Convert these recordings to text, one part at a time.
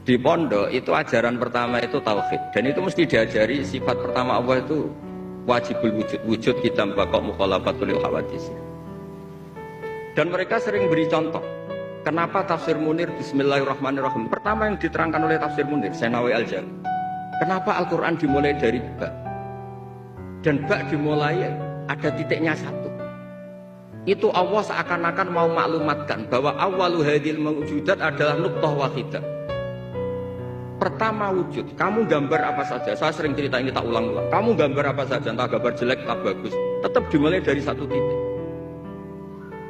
Di pondok itu ajaran pertama itu tauhid, dan itu mesti diajari sifat pertama Allah itu wajibul wujud, wujud kita bakok mukhalafatul hawadis. Dan mereka sering beri contoh. Kenapa tafsir Munir Bismillahirrahmanirrahim pertama yang diterangkan oleh tafsir Munir Senawi Al-Jami. Kenapa Al-Quran dimulai dari ba? Dan ba dimulai ada titiknya satu. Itu Allah seakan-akan mau maklumatkan bahwa awwalu hadil mawjudat adalah nuqtah wahidah. Pertama wujud, kamu gambar apa saja, saya sering cerita ini tak ulang-ulang. Kamu gambar apa saja, entah gambar jelek, entah bagus, tetap dimulai dari satu titik.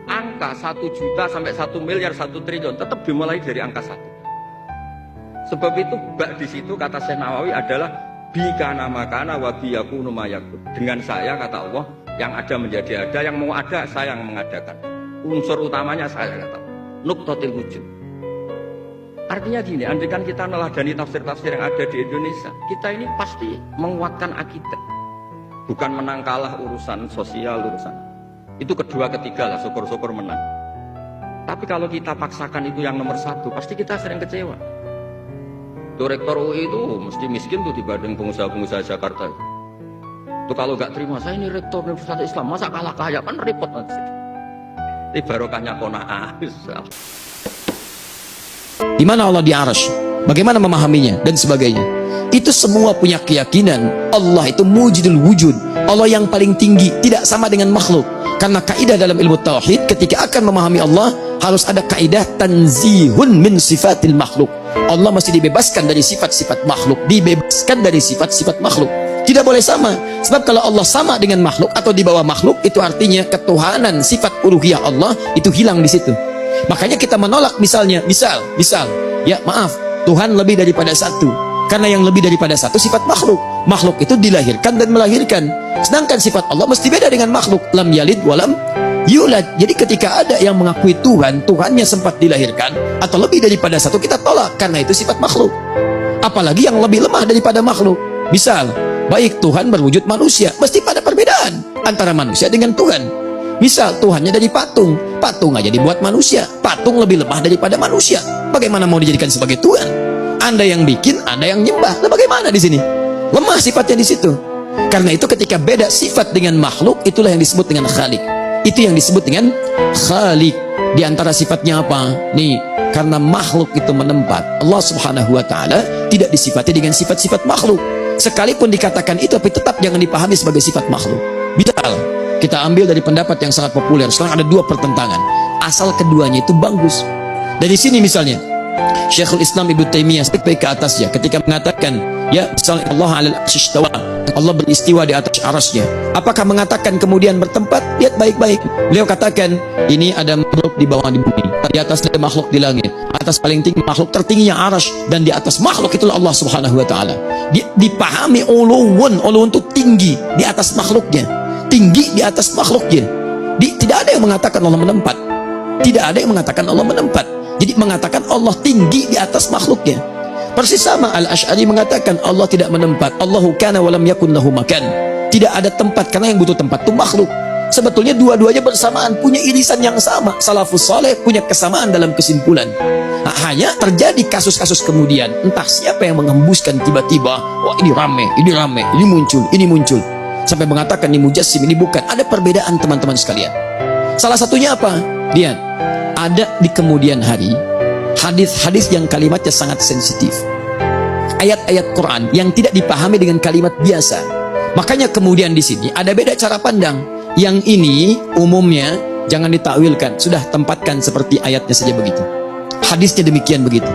Angka 1 juta sampai 1 miliar, 1 triliun tetap dimulai dari angka 1. Sebab itu bak di situ kata Syekh Nawawi adalah bikana makana wa biyakunu mayakun. Dengan saya kata Allah yang ada menjadi ada, yang mau ada saya yang mengadakan. Unsur utamanya saya kata nuqtatil wujud. Artinya gini, andaikan kita neladani tafsir-tafsir yang ada di Indonesia, kita ini pasti menguatkan akidah. Bukan menang kalah urusan sosial, urusan. Itu kedua ketiga lah, syukur-syukur menang. Tapi kalau kita paksakan itu yang nomor satu, pasti kita sering kecewa. Tuh rektor UI itu mesti miskin tuh dibanding pengusaha-pengusaha Jakarta. Tuh kalau gak terima, saya ini rektor Universitas Islam, masa kalah kaya, kan repot nanti. Ini barokahnya kona'ah. Di mana Allah di arsy, bagaimana memahaminya dan sebagainya. Itu semua punya keyakinan Allah itu mujidul wujud, Allah yang paling tinggi, tidak sama dengan makhluk. Karena kaidah dalam ilmu tauhid ketika akan memahami Allah harus ada kaidah tanzihun min sifatil makhluk. Allah mesti dibebaskan dari sifat-sifat makhluk, dibebaskan dari sifat-sifat makhluk. Tidak boleh sama. Sebab kalau Allah sama dengan makhluk atau di bawah makhluk, itu artinya ketuhanan sifat uluhiyah Allah itu hilang di situ. Makanya kita menolak misal, ya maaf, Tuhan lebih daripada satu. Karena yang lebih daripada satu sifat makhluk. Makhluk itu dilahirkan dan melahirkan. Sedangkan sifat Allah mesti beda dengan makhluk. Lam yalid walam yulad. Jadi ketika ada yang mengakui Tuhan, Tuhannya sempat dilahirkan atau lebih daripada satu, kita tolak. Karena itu sifat makhluk. Apalagi yang lebih lemah daripada makhluk. Misal, baik Tuhan berwujud manusia, mesti pada perbedaan antara manusia dengan Tuhan. Misal Tuhannya dari patung, patung aja dibuat manusia, patung lebih lemah daripada manusia. Bagaimana mau dijadikan sebagai Tuhan? Anda yang bikin, Anda yang nyembah. Nah, bagaimana di sini? Lemah sifatnya di situ. Karena itu ketika beda sifat dengan makhluk, itulah yang disebut dengan khalik. Itu yang disebut dengan khalik. Di antara sifatnya apa? Nih, karena makhluk itu menempat, Allah Subhanahu wa taala tidak disifati dengan sifat-sifat makhluk. Sekalipun dikatakan itu, tapi tetap jangan dipahami sebagai sifat makhluk. Misal, kita ambil dari pendapat yang sangat populer. Sekarang ada dua pertentangan. Asal keduanya itu bagus. Dari sini misalnya, Syekhul Islam Ibnu Taimiyah sampai ke atasnya ketika mengatakan, ya misalnya Allah alal arsy istawa, Allah beristiwa di atas arasnya. Apakah mengatakan kemudian bertempat? Lihat baik-baik. Beliau katakan, ini ada makhluk di bawah di bumi, di atas ada makhluk di langit. Atas paling tinggi makhluk tertingginya arasy, dan di atas makhluk itulah Allah Subhanahu wa taala. Dipahami uluwun itu tinggi di atas makhluknya, tinggi di atas makhluknya. Tidak ada yang mengatakan Allah menempat. Tidak ada yang mengatakan Allah menempat. Jadi mengatakan Allah tinggi di atas makhluknya. Persis sama Al-Asy'ari mengatakan Allah tidak menempat. Allahu kana wa lam yakun lahu makan. Tidak ada tempat, karena yang butuh tempat itu makhluk. Sebetulnya dua-duanya bersamaan, punya irisan yang sama. Salafus saleh punya kesamaan dalam kesimpulan. Nah, hanya terjadi kasus-kasus kemudian, entah siapa yang mengembuskan tiba-tiba, wah ini rame, ini muncul. Sampai mengatakan ini mujassim, ini bukan. Ada perbedaan teman-teman sekalian. Salah satunya apa? Lihat, ada di kemudian hari hadis-hadis yang kalimatnya sangat sensitif, ayat-ayat Quran yang tidak dipahami dengan kalimat biasa. Makanya kemudian di sini ada beda cara pandang. Yang ini umumnya jangan ditakwilkan, sudah tempatkan seperti ayatnya saja begitu, hadisnya demikian begitu.